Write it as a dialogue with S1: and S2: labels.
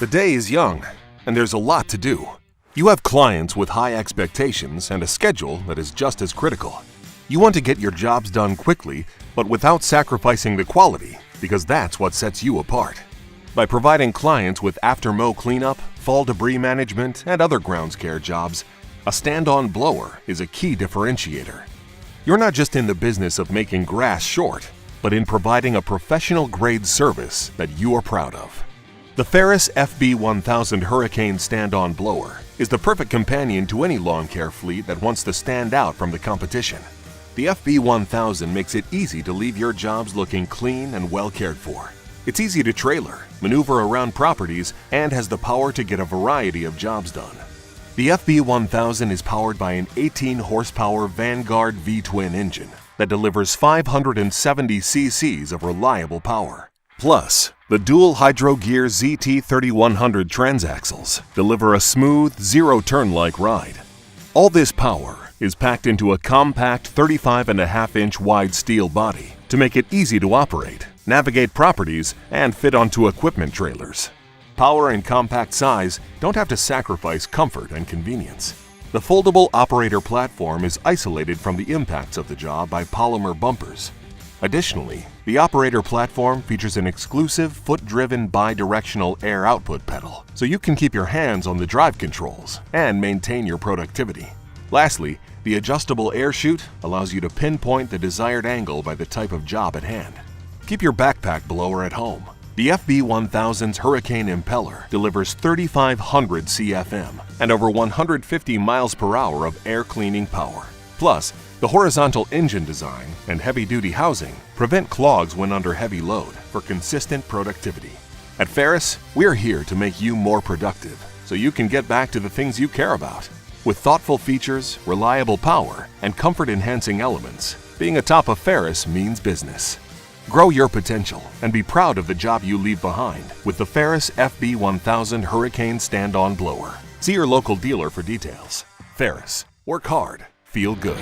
S1: The day is young, and there's a lot to do. You have clients with high expectations and a schedule that is just as critical. You want to get your jobs done quickly, but without sacrificing the quality, because that's what sets you apart. By providing clients with after-mow cleanup, fall debris management, and other grounds care jobs, a stand-on blower is a key differentiator. You're not just in the business of making grass short, but in providing a professional-grade service that you are proud of. The Ferris FB1000 Hurricane stand-on blower is the perfect companion to any lawn care fleet that wants to stand out from the competition. The FB1000 makes it easy to leave your jobs looking clean and well cared for. It's easy to trailer, maneuver around properties, and has the power to get a variety of jobs done. The FB1000 is powered by an 18-horsepower Vanguard V-Twin engine that delivers 570 cc's of reliable power. Plus, the dual hydro gear ZT3100 transaxles deliver a smooth, zero-turn-like ride. All this power is packed into a compact 35.5-inch wide steel body to make it easy to operate, navigate properties, and fit onto equipment trailers. Power and compact size don't have to sacrifice comfort and convenience. The foldable operator platform is isolated from the impacts of the job by polymer bumpers. Additionally, the operator platform features an exclusive foot-driven bi-directional air output pedal, so you can keep your hands on the drive controls and maintain your productivity. Lastly, the adjustable air chute allows you to pinpoint the desired angle by the type of job at hand. Keep your backpack blower at home. The FB1000's Hurricane impeller delivers 3,500 CFM and over 150 miles per hour of air cleaning power. Plus, the horizontal engine design and heavy-duty housing prevent clogs when under heavy load for consistent productivity. At Ferris, we're here to make you more productive so you can get back to the things you care about. With thoughtful features, reliable power, and comfort-enhancing elements, being atop of Ferris means business. Grow your potential and be proud of the job you leave behind with the Ferris FB1000 Hurricane stand-on blower. See your local dealer for details. Ferris, work hard, feel good.